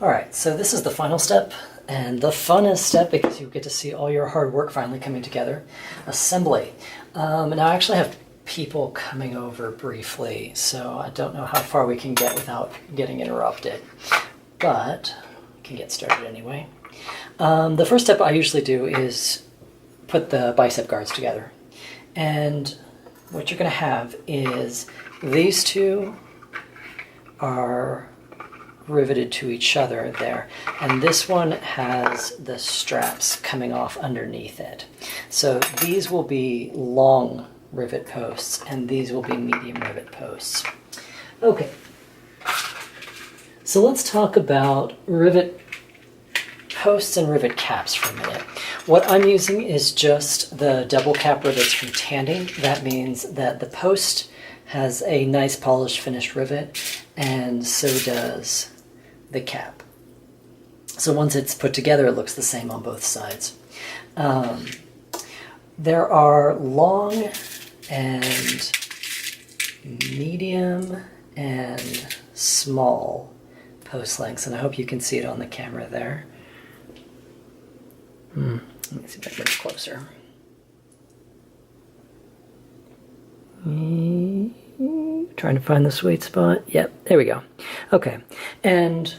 Alright, so this is the final step, and the funnest step because you get to see all your hard work finally coming together. Assembly. Now I actually have people coming over briefly, so I don't know how far we can get without getting interrupted, but we can get started anyway. The first step I usually do is put the bicep guards together, and what you're going to have is these two are riveted to each other there, and this one has the straps coming off underneath it. So these will be long rivet posts and these will be medium rivet posts. Okay, so let's talk about rivet posts and rivet caps for a minute. What I'm using is just the double cap rivets from Tandy. That means that the post has a nice polished finished rivet, and so does the cap. So once it's put together, it looks the same on both sides. There are long and medium and small post lengths, and I hope you can see it on the camera there. Let me see if I can get it closer. Trying to find the sweet spot. Yep, there we go. Okay, and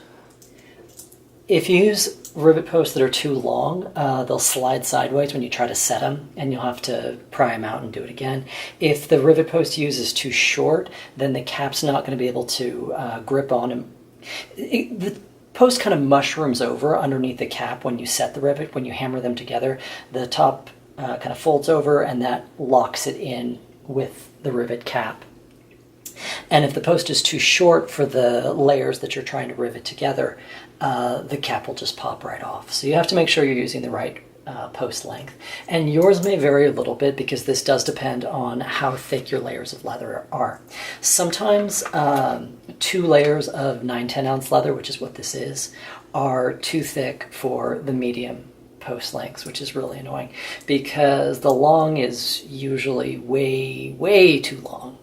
if you use rivet posts that are too long, they'll slide sideways when you try to set them, and you'll have to pry them out and do it again. If the rivet post you use is too short, then the cap's not going to be able to grip on them. The post kind of mushrooms over underneath the cap when you set the rivet. When you hammer them together, the top kind of folds over, and that locks it in with the rivet cap. And if the post is too short for the layers that you're trying to rivet together, the cap will just pop right off. So you have to make sure you're using the right post length. And yours may vary a little bit because this does depend on how thick your layers of leather are. Sometimes 2 layers of 9/10 ounce leather, which is what this is, are too thick for the medium post lengths, which is really annoying because the long is usually way too long.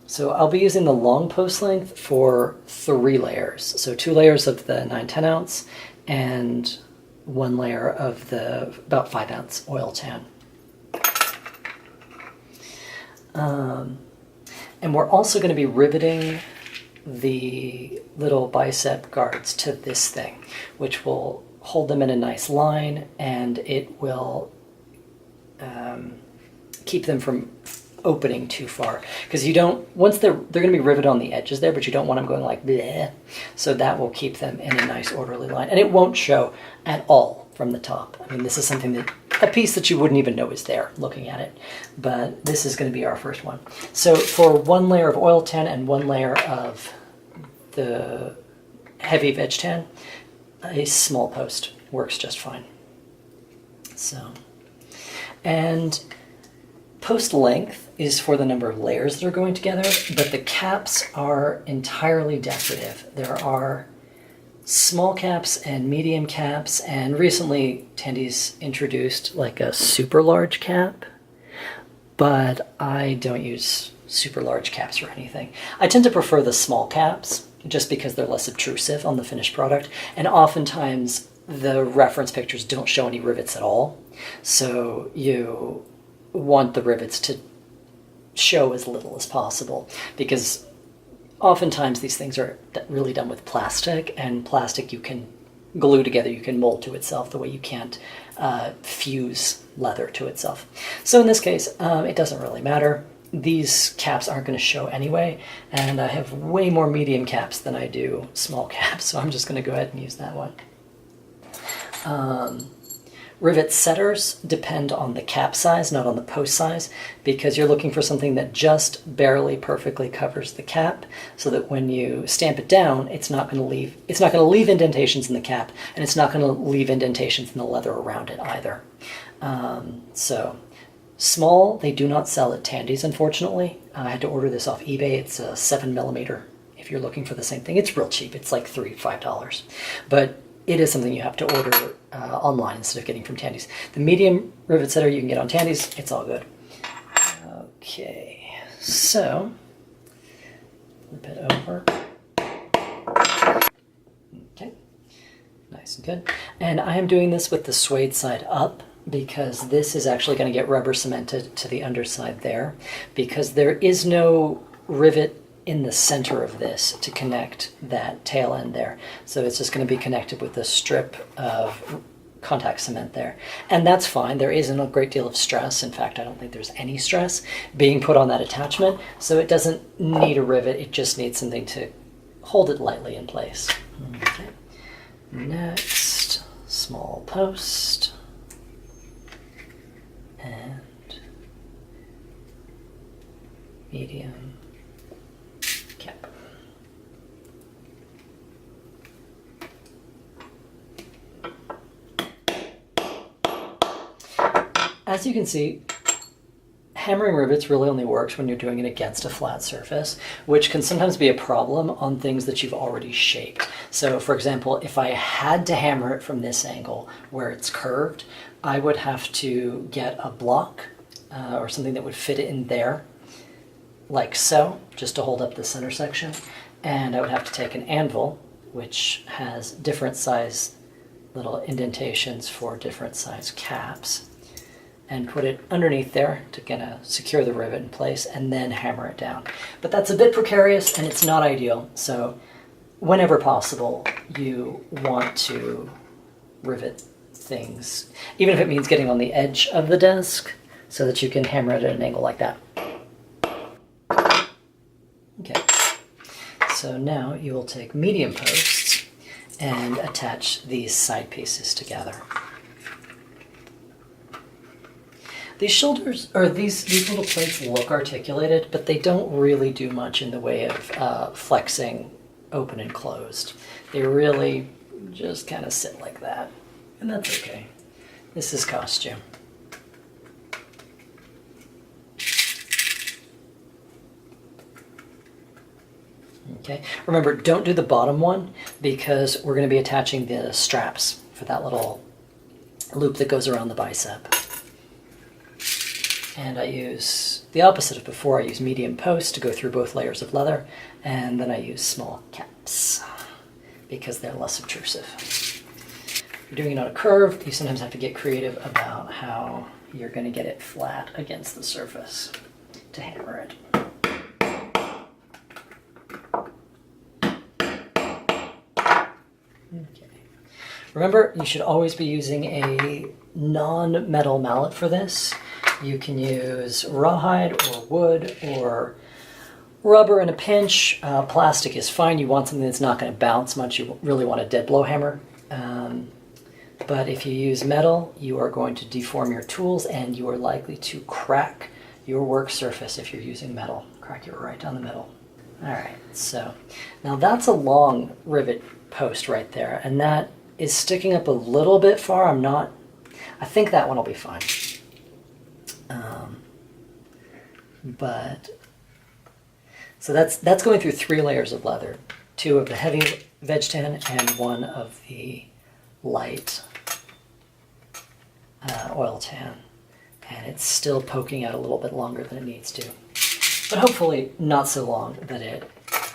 So I'll be using the long post length for 3 layers. So 2 layers of the 9/10 ounce and 1 layer of the about 5 ounce oil tan. And we're also going to be riveting the little bicep guards to this thing, which will hold them in a nice line, and it will keep them from opening too far, because you don't, once they're going to be riveted on the edges there, but you don't want them going like bleh, so that will keep them in a nice orderly line, and it won't show at all from the top. I mean, this is something that, a piece that you wouldn't even know is there looking at it, but this is going to be our first one. So for 1 layer of oil tan and 1 layer of the heavy veg tan, a small post works just fine. So, and post length is for the number of layers that are going together, but the caps are entirely decorative. There are small caps and medium caps, and recently Tandy's introduced like a super large cap, but I don't use super large caps for anything. I tend to prefer the small caps just because they're less obtrusive on the finished product, and oftentimes the reference pictures don't show any rivets at all, so you want the rivets to show as little as possible, because oftentimes these things are really done with plastic, and plastic you can glue together, you can mold to itself the way you can't fuse leather to itself. So in this case, it doesn't really matter. These caps aren't going to show anyway, and I have way more medium caps than I do small caps, so I'm just going to go ahead and use that one. Rivet setters depend on the cap size, not on the post size, because you're looking for something that just barely perfectly covers the cap, so that when you stamp it down, it's not going to leave indentations in the cap, and it's not going to leave indentations in the leather around it either. So small, they do not sell at Tandy's, unfortunately. I had to order this off eBay. It's a 7mm. If you're looking for the same thing, it's real cheap. It's like $5. But it is something you have to order online instead of getting from Tandy's. The medium rivet setter you can get on Tandy's. It's all good. Okay, so flip it over. Nice and good. And I am doing this with the suede side up because this is actually going to get rubber cemented to the underside there, because there is no rivet in the center of this to connect that tail end there. So it's just going to be connected with a strip of contact cement there. And that's fine. There isn't a great deal of stress. In fact, I don't think there's any stress being put on that attachment. So it doesn't need a rivet. It just needs something to hold it lightly in place. Okay. Next, small post. And medium cap. As you can see, hammering rivets really only works when you're doing it against a flat surface, which can sometimes be a problem on things that you've already shaped. So for example, if I had to hammer it from this angle where it's curved, I would have to get a block or something that would fit it in there, like so, just to hold up the center section. And I would have to take an anvil, which has different size little indentations for different size caps, and put it underneath there to kind of secure the rivet in place, and then hammer it down. But that's a bit precarious and it's not ideal. So whenever possible, you want to rivet things, even if it means getting on the edge of the desk so that you can hammer it at an angle like that. Okay, so now you will take medium posts and attach these side pieces together. These shoulders, or these little plates look articulated, but they don't really do much in the way of flexing open and closed. They really just kind of sit like that, and that's okay. This is costume. Okay, remember, don't do the bottom one because we're going to be attaching the straps for that little loop that goes around the bicep. And I use the opposite of before. I use medium posts to go through both layers of leather, and then I use small caps because they're less obtrusive. If you're doing it on a curve, you sometimes have to get creative about how you're going to get it flat against the surface to hammer it. Okay. Remember, you should always be using a non-metal mallet for this. You can use rawhide or wood or rubber in a pinch. Plastic is fine. You want something that's not going to bounce much. You really want a dead blow hammer. But if you use metal, you are going to deform your tools and you are likely to crack your work surface if you're using metal. Crack it right down the middle. All right, so now that's a long rivet post right there, and that is sticking up a little bit far. I think that one will be fine. So that's going through 3 layers of leather, 2 of the heavy veg tan and 1 of the light oil tan, and it's still poking out a little bit longer than it needs to, but hopefully not so long that it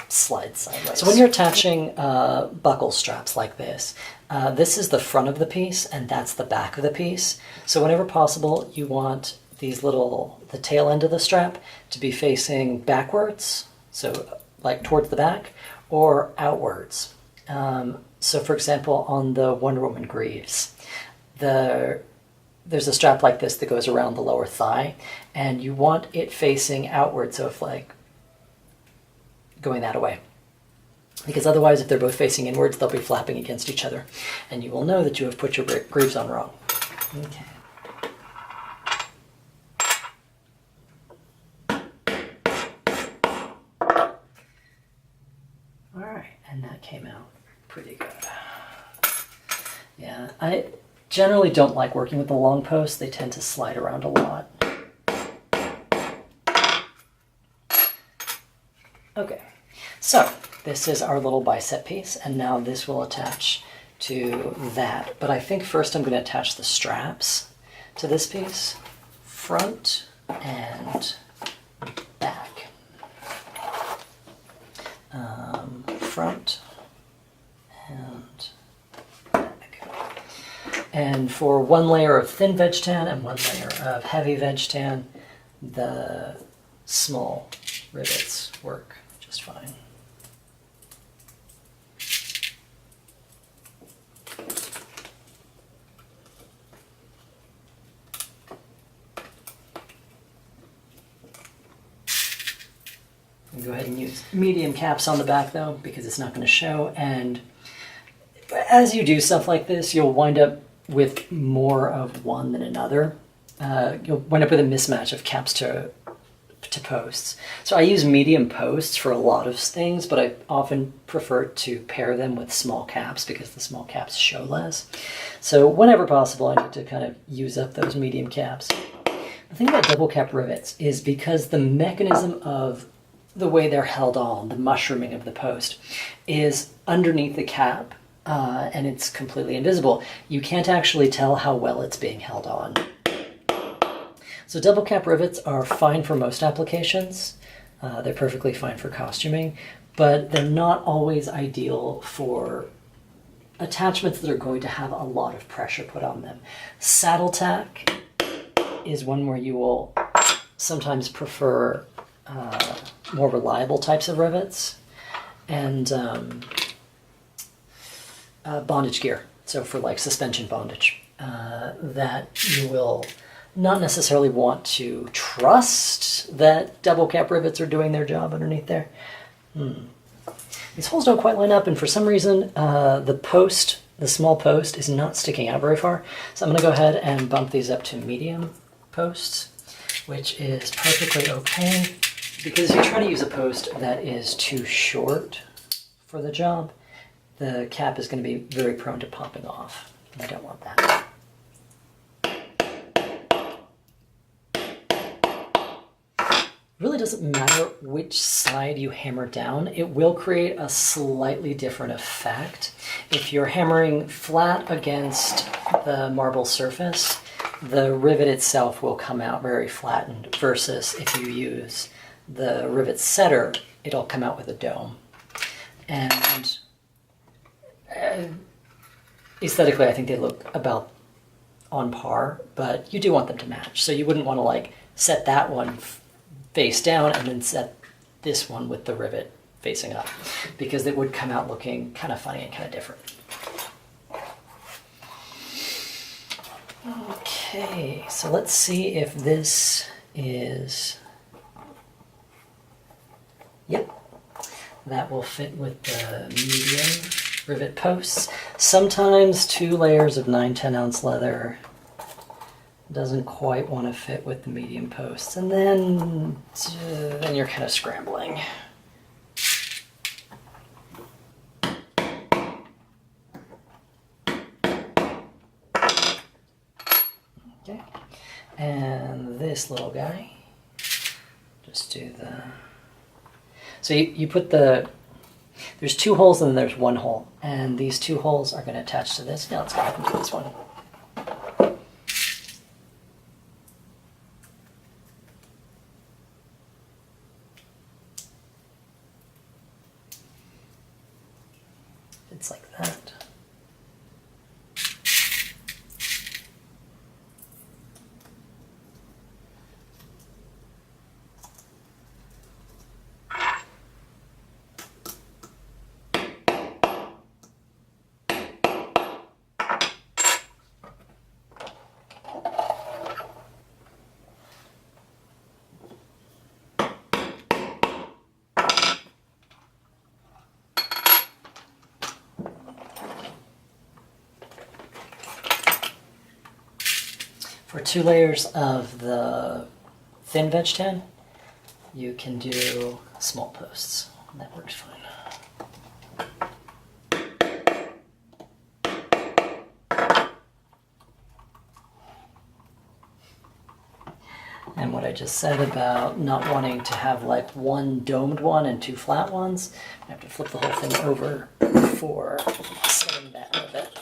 slides sideways. So when you're attaching buckle straps like this, this is the front of the piece and that's the back of the piece. So whenever possible, you want the tail end of the strap to be facing backwards, so like towards the back, or outwards. So for example, on the Wonder Woman greaves, there's a strap like this that goes around the lower thigh, and you want it facing outward, so if like going that way. Because otherwise, if they're both facing inwards, they'll be flapping against each other, and you will know that you have put your greaves on wrong. Okay. And that came out pretty good. Yeah, I generally don't like working with the long posts. They tend to slide around a lot. Okay, so this is our little bicep piece, and now this will attach to that. But I think first I'm going to attach the straps to this piece, front and back. Front and back. And for one layer of thin veg tan and one layer of heavy veg tan, the small rivets work just fine. Go ahead and use medium caps on the back though, because it's not going to show. And as you do stuff like this, you'll wind up with more of one than another. You'll wind up with a mismatch of caps to posts. So I use medium posts for a lot of things, but I often prefer to pair them with small caps because the small caps show less. So whenever possible, I need to kind of use up those medium caps. The thing about double cap rivets is because the mechanism of the way they're held on, the mushrooming of the post, is underneath the cap, and it's completely invisible. You can't actually tell how well it's being held on. So double cap rivets are fine for most applications. They're perfectly fine for costuming, but they're not always ideal for attachments that are going to have a lot of pressure put on them. Saddle tack is one where you will sometimes prefer more reliable types of rivets, and bondage gear. So for like suspension bondage, that you will not necessarily want to trust that double cap rivets are doing their job underneath there. These holes don't quite line up, and for some reason the small post is not sticking out very far. So I'm going to go ahead and bump these up to medium posts, which is perfectly okay, because if you try to use a post that is too short for the job, the cap is going to be very prone to popping off. And I don't want that. It really doesn't matter which side you hammer down. It will create a slightly different effect. If you're hammering flat against the marble surface, the rivet itself will come out very flattened, versus if you use the rivet setter, it'll come out with a dome. And aesthetically, I think they look about on par, but you do want them to match. So you wouldn't want to like set that one face down and then set this one with the rivet facing up, because it would come out looking kind of funny and kind of different. Okay, so let's see if this is, yep, that will fit with the medium rivet posts. Sometimes 2 layers of 9/10 ounce leather doesn't quite want to fit with the medium posts, and then you're kind of scrambling. Okay, and this little guy, just do the, so you put the, there's 2 holes and then there's 1 hole, and these 2 holes are going to attach to this. Now let's go ahead and do this one. It's like that. For 2 layers of the thin veg tan, you can do small posts. That works fine. And what I just said about not wanting to have like 1 domed one and 2 flat ones, I have to flip the whole thing over for setting that rivet.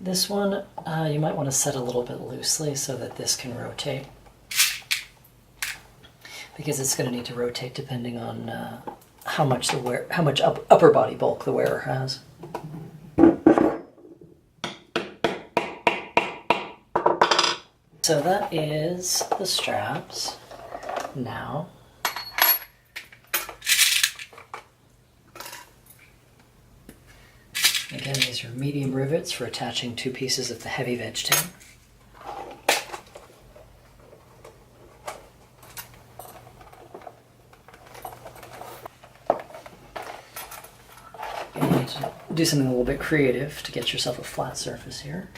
This one, you might want to set a little bit loosely so that this can rotate, because it's going to need to rotate depending on how much upper body bulk the wearer has. So that is the straps. Now, again, these are medium rivets for attaching 2 pieces of the heavy veg tin. You need to do something a little bit creative to get yourself a flat surface here.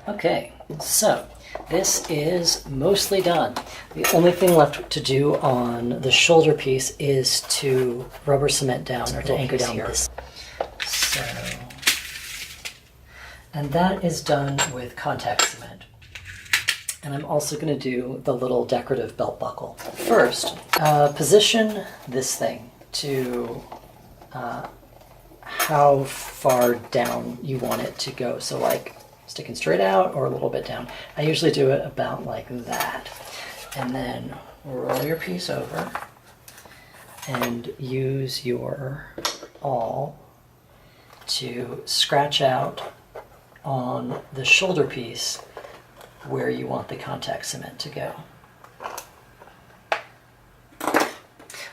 Okay, so this is mostly done. The only thing left to do on the shoulder piece is to rubber cement down, or to anchor down this. So, and that is done with contact cement. And I'm also going to do the little decorative belt buckle. First, position this thing to how far down you want it to go. So like sticking straight out or a little bit down. I usually do it about like that. And then roll your piece over and use your awl to scratch out on the shoulder piece where you want the contact cement to go.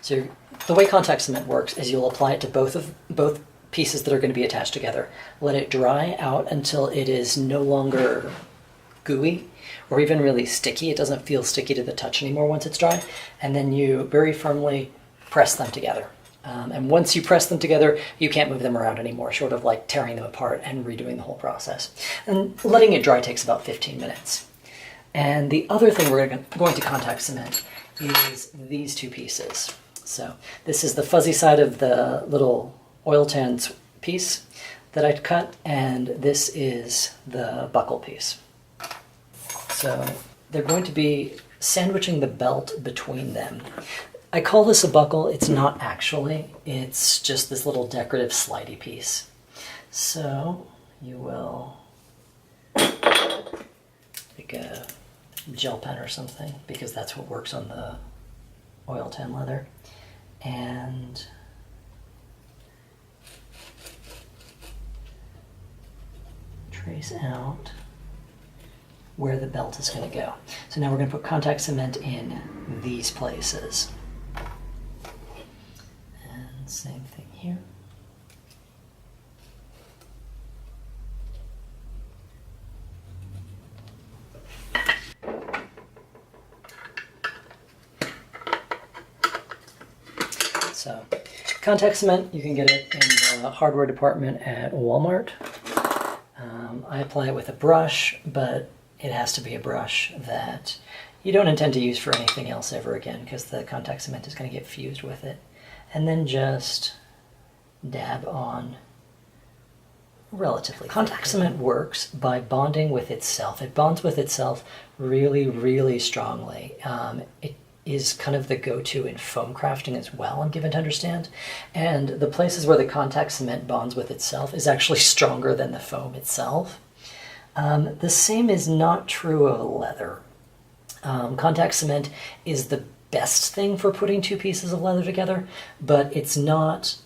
So the way contact cement works is you'll apply it to both pieces that are going to be attached together. Let it dry out until it is no longer gooey or even really sticky. It doesn't feel sticky to the touch anymore once it's dry. And then you very firmly press them together. And once you press them together, you can't move them around anymore, short of like tearing them apart and redoing the whole process. And letting it dry takes about 15 minutes. And the other thing we're going to contact cement is these 2 pieces. So this is the fuzzy side of the little oil tan piece that I'd cut, and this is the buckle piece. So they're going to be sandwiching the belt between them. I call this a buckle. It's not actually. It's just this little decorative slidey piece. So you will take a gel pen or something, because that's what works on the oil tan leather, and trace out where the belt is going to go. So now we're going to put contact cement in these places. And same thing here. So contact cement, you can get it in the hardware department at Walmart. I apply it with a brush, but it has to be a brush that you don't intend to use for anything else ever again, because the contact cement is going to get fused with it. And then just dab on relatively. Contact cement works by bonding with itself. It bonds with itself really, really strongly. It is kind of the go-to in foam crafting as well, I'm given to understand. And the places where the contact cement bonds with itself is actually stronger than the foam itself. The same is not true of leather. Contact cement is the best thing for putting 2 pieces of leather together, but it's not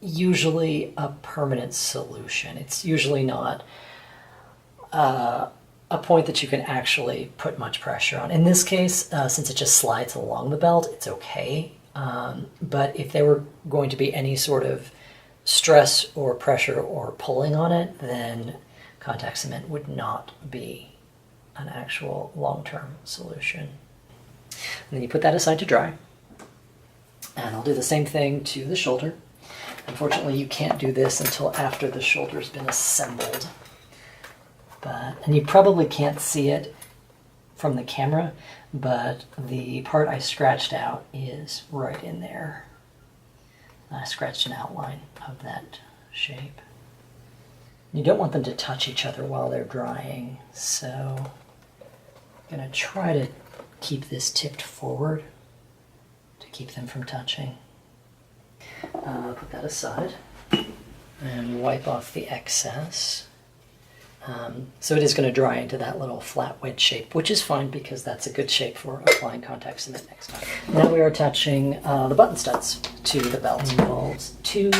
usually a permanent solution. It's usually not a point that you can actually put much pressure on. In this case, since it just slides along the belt, it's okay. But if there were going to be any sort of stress or pressure or pulling on it, then contact cement would not be an actual long-term solution. And then you put that aside to dry. And I'll do the same thing to the shoulder. Unfortunately, you can't do this until after the shoulder's been assembled. And you probably can't see it from the camera, but the part I scratched out is right in there. I scratched an outline of that shape. You don't want them to touch each other while they're drying, so I'm going to try to keep this tipped forward to keep them from touching. Put that aside and wipe off the excess. So it is going to dry into that little flat wedge shape, which is fine because that's a good shape for applying contact cement next time. Now we are attaching the button studs to the belt. Involves 2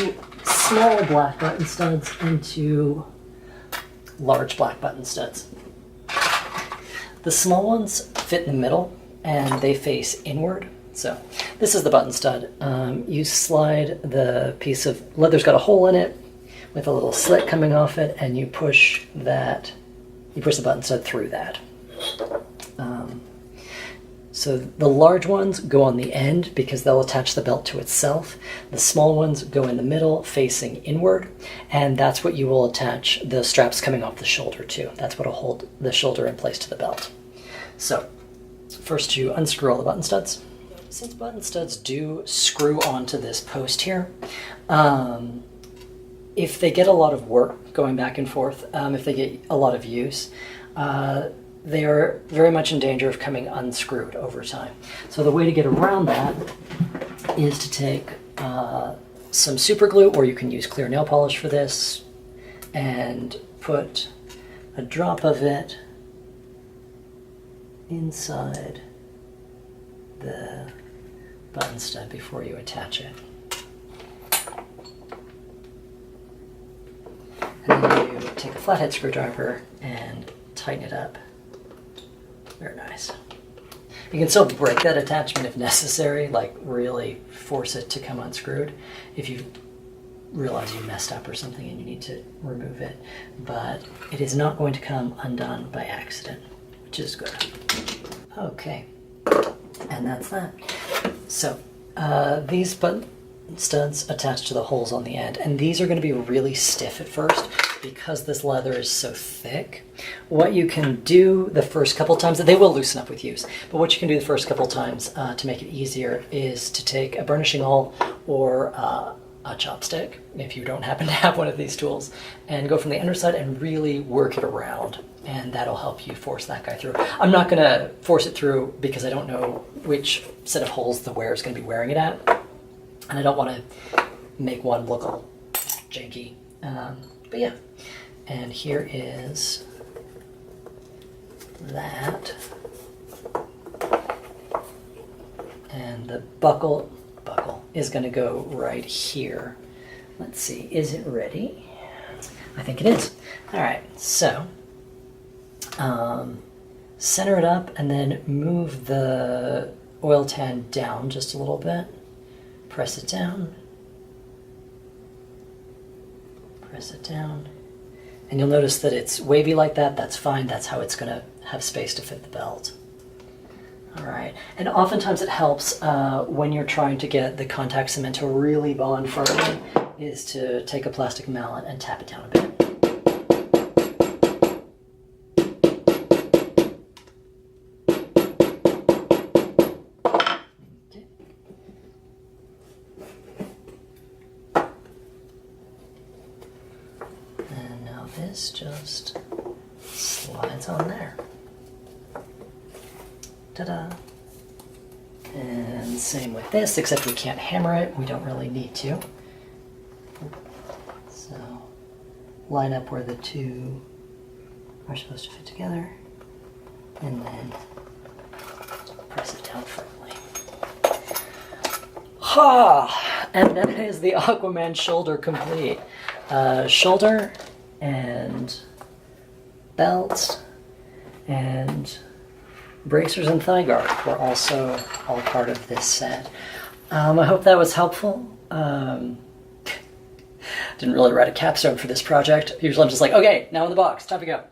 small black button studs and 2 large black button studs. The small ones fit in the middle and they face inward. So this is the button stud. You slide the piece of leather's got a hole in it with a little slit coming off it, and you push the button stud through that. So the large ones go on the end because they'll attach the belt to itself. The small ones go in the middle facing inward, and that's what you will attach the straps coming off the shoulder to. That's what will hold the shoulder in place to the belt. So first you unscrew all the button studs. Since button studs do screw onto this post here, if they get a lot of work going back and forth, if they get a lot of use, they are very much in danger of coming unscrewed over time. So the way to get around that is to take some super glue, or you can use clear nail polish for this, and put a drop of it inside the button stud before you attach it. And then you take a flathead screwdriver and tighten it up. Very nice. You can still break that attachment if necessary, like really force it to come unscrewed if you realize you messed up or something and you need to remove it. But it is not going to come undone by accident, which is good. Okay, and that's that. So these button studs attached to the holes on the end, and these are going to be really stiff at first because this leather is so thick. What you can do the first couple times, they will loosen up with use, but what you can do the first couple times to make it easier is to take a burnishing awl or a chopstick, if you don't happen to have one of these tools, and go from the underside and really work it around, and that'll help you force that guy through. I'm not going to force it through because I don't know which set of holes the wearer is going to be wearing it at, and I don't want to make one look all janky. But yeah, and here is that. And the buckle is going to go right here. Let's see, is it ready? I think it is. All right, so center it up and then move the oil tan down just a little bit. Press it down. Press it down. And you'll notice that it's wavy like that. That's fine. That's how it's going to have space to fit the belt. All right. And oftentimes it helps when you're trying to get the contact cement to really bond firmly is to take a plastic mallet and tap it down a bit. This just slides on there. Ta-da! And same with this, except we can't hammer it. We don't really need to. So line up where the two are supposed to fit together, and then press it down firmly. Ha! And that is the Aquaman shoulder complete. Shoulder and belts and bracers and thigh guard were also all part of this set. I hope that was helpful. Didn't really write a capstone for this project. Usually I'm just like, okay, now in the box, time to go.